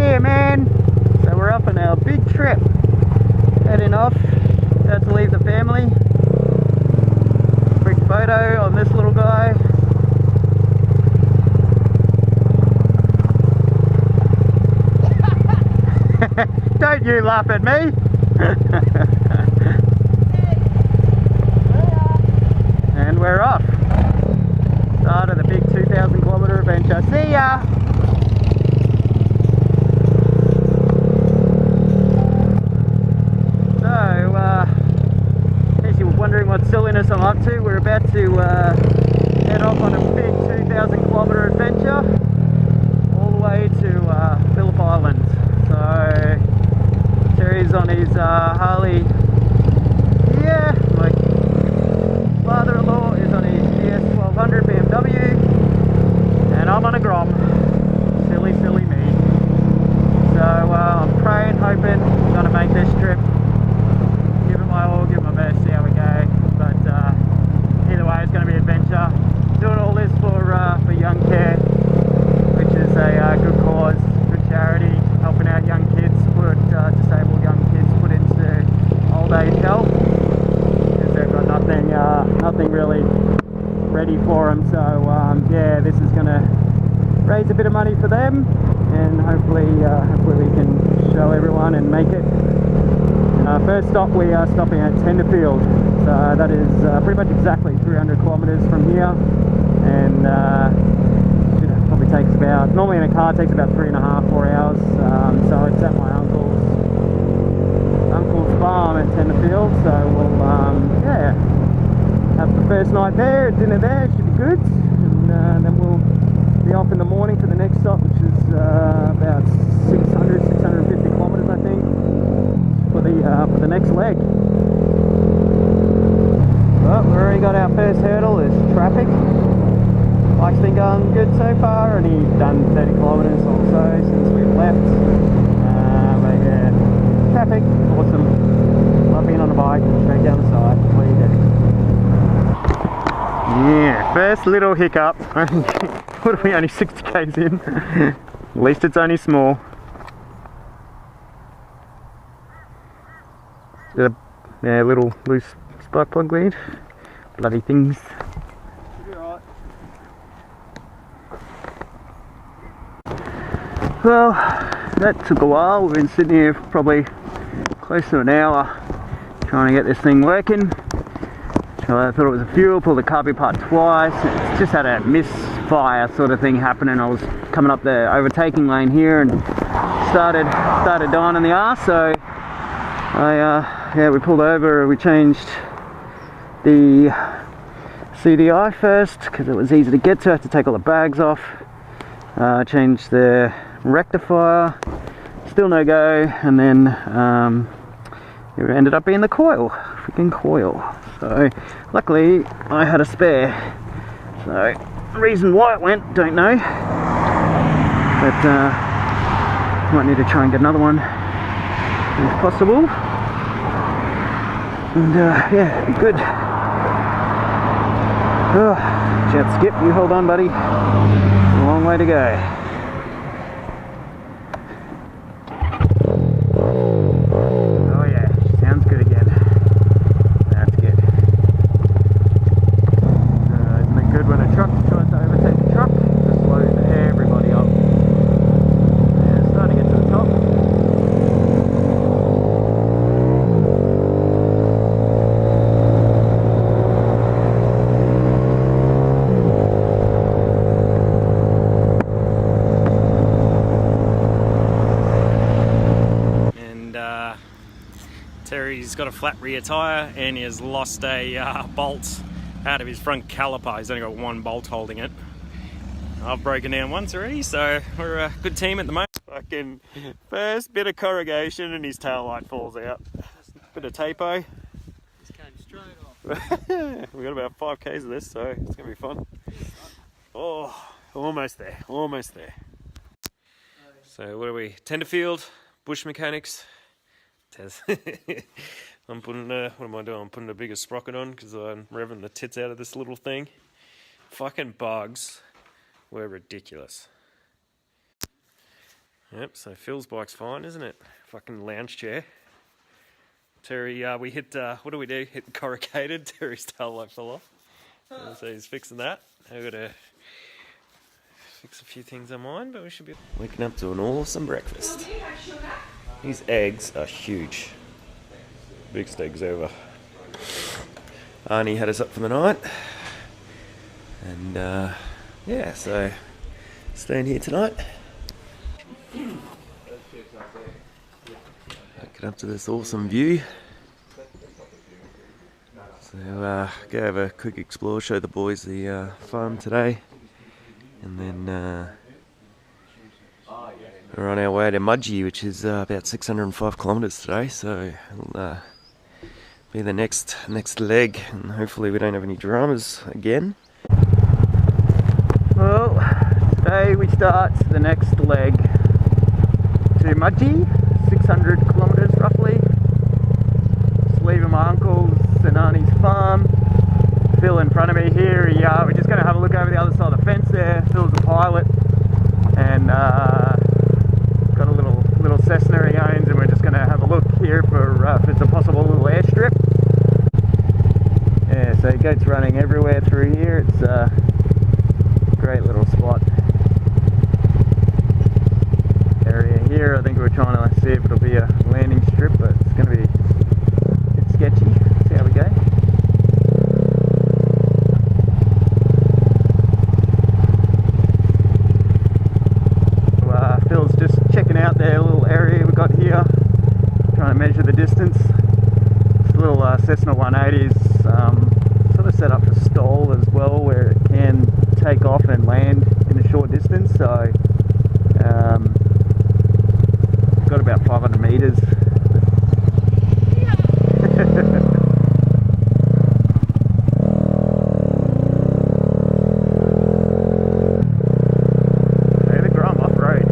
Yeah, man. So we're up on our big trip. Heading off. About to leave the family. Quick photo on this little guy. Don't you laugh at me. And we're off. Start of the big 2,000 kilometer adventure. See ya! Wondering what silliness I'm up to. We're about to head off on a big 2,000 kilometer adventure all the way to Phillip Island. So Terry's on his Harley. Yeah, my father-in-law is on his GS 1200 BMW, and I'm on a Grom. Silly me. So I'm praying, hoping I'm gonna make this trip. Give it my all, give it my best, see how we go. But either way, it's going to be adventure. Doing all this for Young Care, which is a good cause, good charity, helping out young kids, disabled young kids put into old age help, because they've got nothing really ready for them. So yeah, this is going to raise a bit of money for them, and hopefully we can show everyone and make it. First stop, we are stopping at Tenterfield, so that is pretty much exactly 300 kilometers from here, and probably takes about, normally in a car it takes about 3.5–4 hours, so it's at my uncle's farm at Tenterfield. So we'll yeah, have the first night there, dinner there, it should be good, and then we'll be off in the morning for the next stop, which is about 650 kilometers I think, for the next leg. Well, we've already got our first hurdle. There's traffic. Bike's been going good so far. Already done 30 kilometers or so since we've left. But yeah, traffic, awesome. Love being on a bike, straight down the side. What do you do? Yeah, first little hiccup. What are we, only 60 k's in? At least it's only small. Yeah, little loose spark plug lead. Bloody things. Right. Well, that took a while. We've been sitting here for probably close to an hour trying to get this thing working. So I thought it was a fuel, pulled the carb apart twice. It's just had a misfire sort of thing happening. I was coming up the overtaking lane here and started dying in the arse. So yeah, we pulled over, we changed the CDI first because it was easy to get to. I had to take all the bags off. Changed the rectifier, still no go, and then it ended up being the coil, freaking coil. So luckily I had a spare. So the reason why it went, don't know, but might need to try and get another one if possible. And yeah, be good. Jet skip, you hold on, buddy. A long way to go. Oh yeah, sounds good again. That's good. Isn't it good when a truck tries to overtake a truck? Just slows everybody up. Yeah, starting to get to the top. Terry's got a flat rear tyre and he has lost a bolt out of his front caliper. He's only got one bolt holding it. I've broken down once already, so we're a good team at the moment. Fucking first bit of corrugation and his tail light falls out. Bit of tapo. Just came straight off. We got about 5 k's of this, so it's gonna be fun. Oh, almost there, almost there. So what are we? Tenterfield, Bush Mechanics. I'm putting what am I doing? I'm putting the biggest sprocket on because I'm revving the tits out of this little thing. Fucking bugs were ridiculous. Yep, so Phil's bike's fine, isn't it? Fucking lounge chair. Terry, we hit, what do we do? Hit corrugated. Terry's tail light fell off. So he's fixing that. I've got to fix a few things on mine, but we should be waking up to an awesome breakfast. These eggs are huge. Biggest eggs ever. Arnie had us up for the night. And yeah, so staying here tonight. Get up to this awesome view. So go have a quick explore, show the boys the farm today, and then we're on our way to Mudgee, which is about 605 kilometres today. So it'll be the next leg, and hopefully we don't have any dramas again. Well, today we start the next leg to Mudgee, 600 kilometres roughly. Just leaving my uncle's and Arnie's farm. Phil in front of me here, we're just going to have a look over the other side of the fence there. Phil's the pilot, and got a little Cessna he owns, and we're just going to have a look here for if it's a possible little airstrip. Yeah, so gates running everywhere through here. It's a great little spot. Area here, I think we're trying to see if it'll be a landing strip, but it's going to be a bit sketchy. See how we go. Phil's just checking out their little area we got here, trying to measure the distance. This little Cessna 180 is sort of set up for stall as well, where it can take off and land in a short distance. So got about 500 metres. Hey, the Grom off-road.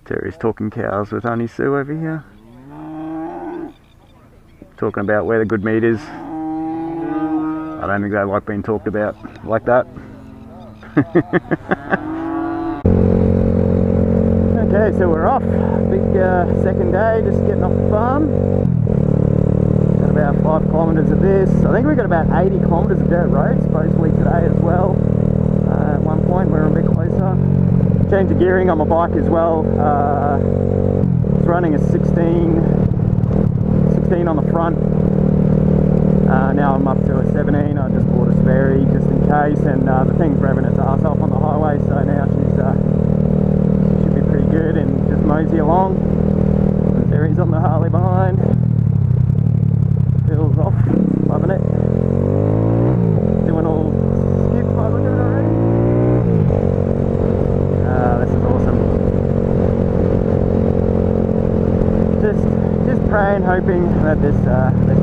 Terry's talking cows with Auntie Sue over here. Talking about where the good meat is. I don't think they like being talked about like that. Okay, so we're off. Big second day, just getting off the farm. Got about 5 kilometres of this. I think we've got about 80 kilometres of dirt road, supposedly today as well. At one point we're a bit closer. Change of gearing on my bike as well. It's running a 16 on the front. Now I'm up to a 17. I just bought a Sperry just in case, and the thing's revving its ass off on the highway, so now she should be pretty good and just mosey along. And Sperry's on the Harley behind. Phil's off, loving it. Doing all skip by looking at it already. This is awesome. Just praying, hoping that this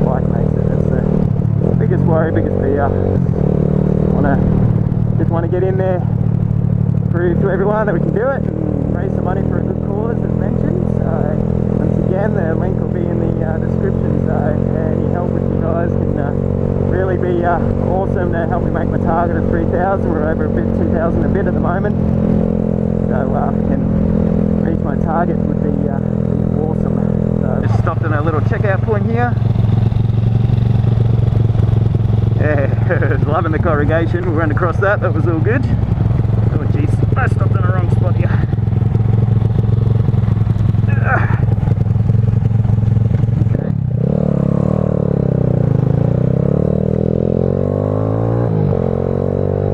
bike makes it. That's the biggest worry, biggest fear. Just want to get in there, prove to everyone that we can do it, and raise some money for a good cause, as mentioned. So once again, the link will be in the description. So any help with you guys can really be awesome to help me make my target of 3,000. We're over a bit, 2,000 a bit at the moment. So if I can reach my target would be awesome. So just stopped in a little checkout point here. Yeah, loving the corrugation. We ran across that was all good. Oh jeez, I stopped in the wrong spot here.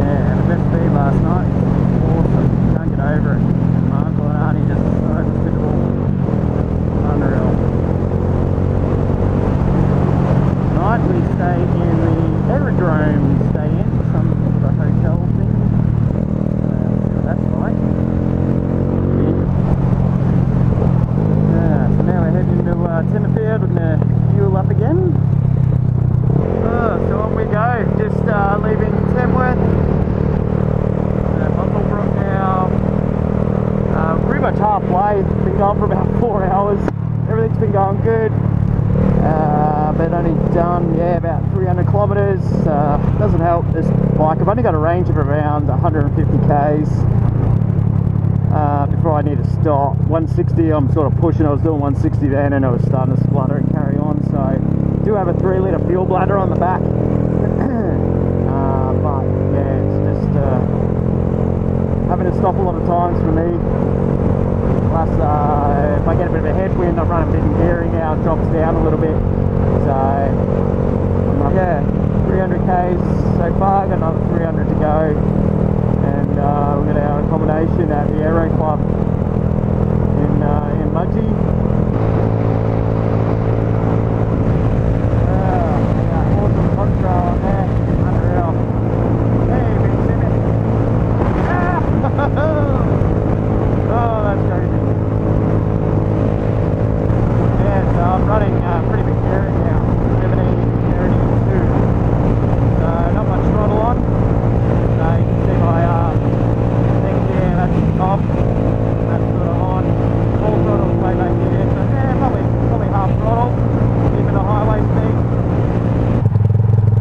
Yeah, the best speed last night. Awesome. Can't get over it. My uncle and Arnie just so hospitable. Unreal. Tonight we stay in the aerodrome, stay in some sort of hotel thing. See what that's like. Yeah, so now we're heading to Tenterfield and fuel up again. So on we go, just leaving Tamworth. Bumblebrook now. Pretty much halfway, been going for about 4 hours. Everything's been going good. But only done, yeah, about 300 kilometres. Doesn't help this bike. I've only got a range of around 150 k's before I need to stop. 160 I'm sort of pushing. I was doing 160 then and it was starting to splutter and carry on. So I do have a 3-litre fuel bladder on the back. But yeah, it's just having to stop a lot of times for me. Plus, if I get a bit of a headwind, I'm running a bit in gearing now, it drops down a little bit. So, yeah, 300 k's so far, got another 300 to go. And we've got our accommodation at the Aero Club in Mudgee. Yeah, awesome contrail on there, unreal. Hey, big Simon. Oh, that's crazy. Yeah, so I'm running pretty big gearing now, 17, 32. So not much throttle on. So you can see my next gear, that's off. That's sort of on. Full throttle play back here. So yeah, probably half throttle, keeping the highway speed.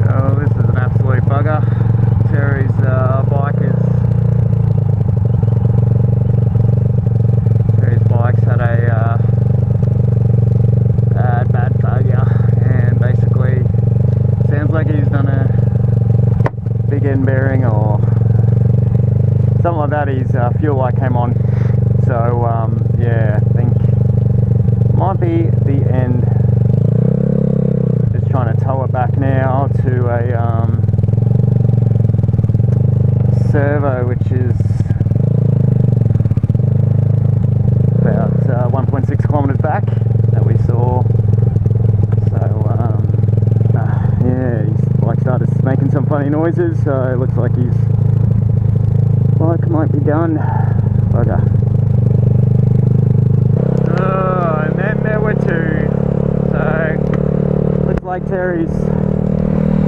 Oh, this is an absolute bugger. Terry's bike is had a bad failure, and basically sounds like he's done a big end bearing or something like that. His fuel light came on, so yeah, I think might be the end. Just trying to tow it back now to a servo, which is about 1.6 kilometres back that we saw. So yeah, his bike started making some funny noises, so it looks like his bike might be done. Bugger. Oh, and then there were two. So looks like Terry's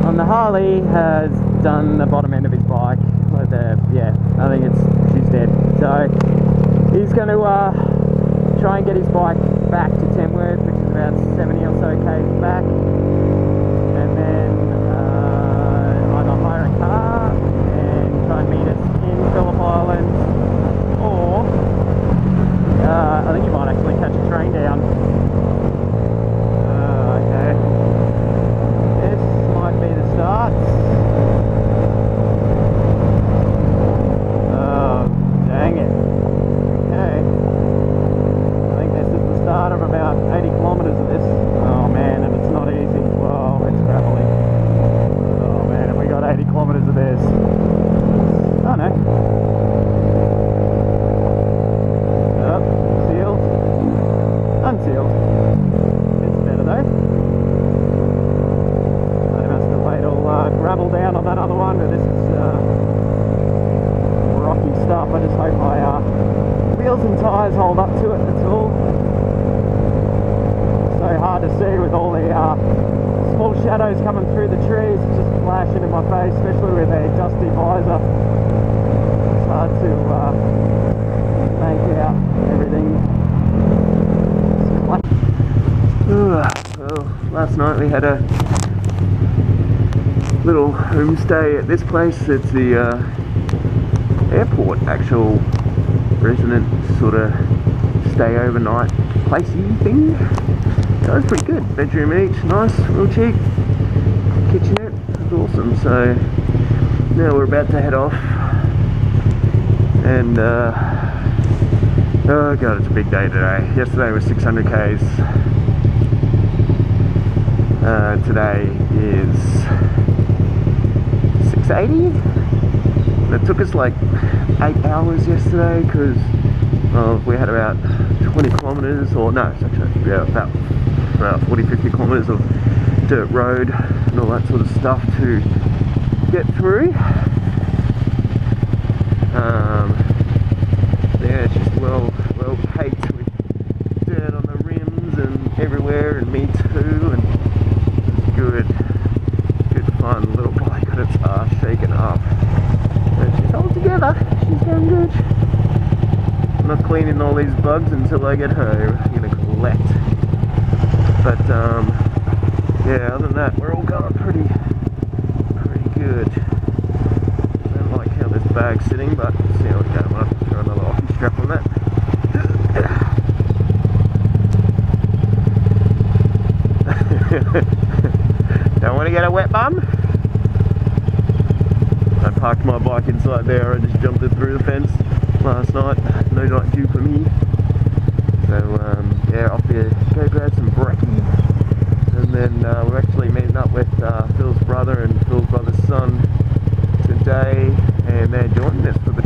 on the Harley has done the bottom end of his bike. But yeah, I think she's dead. So he's going to try and get his bike back to Tamworth, which is about 70 or so k's back, and then either hire a car and try and meet us in Phillip Island, or I think you might actually catch a train down. Okay, this might be the start. Oh, dang it. Okay. Start of about 80 kilometres of this. Oh man, and it's not easy. Whoa, it's gravelly. Oh man, have we got 80 kilometres of this? Oh no. Oh, sealed. Unsealed. It's better though. I must have laid all gravel down on that other one, but this is rocky stuff. I just hope my wheels and tyres hold up to it, that's all. So hard to see with all the small shadows coming through the trees. It's just flashing in my face, especially with a dusty visor. It's hard to make out everything. Well, last night we had a little homestay at this place. It's the airport, actual resident sort of stay overnight placey thing. So it's pretty good. Bedroom each, nice, real cheap. Kitchenette, it's awesome. So now we're about to head off, and oh god, it's a big day today. Yesterday was 600 k's. Today is 680. It took us like 8 hours yesterday because we had about 20 kilometres, or no, it's actually about 40-50 kilometres of dirt road and all that sort of stuff to get through. Yeah, it's just well caked with dirt on the rims and everywhere, and me too, and it's good fun. Little bike got its ass shaken up, but she's all together. She's doing good. I'm not cleaning all these bugs until I get home. I'm gonna collect. But yeah, other than that, we're all going pretty good. I don't like how this bag's sitting, but see how it goes. I'm gonna throw another hockey strap on that. Don't want to get a wet bum? I parked my bike inside there. I just jumped it through the fence last night. No night due for me. So yeah, off to go grab some brekkie. And then we're actually meeting up with Phil's brother and Phil's brother's son today, and they're joining us for the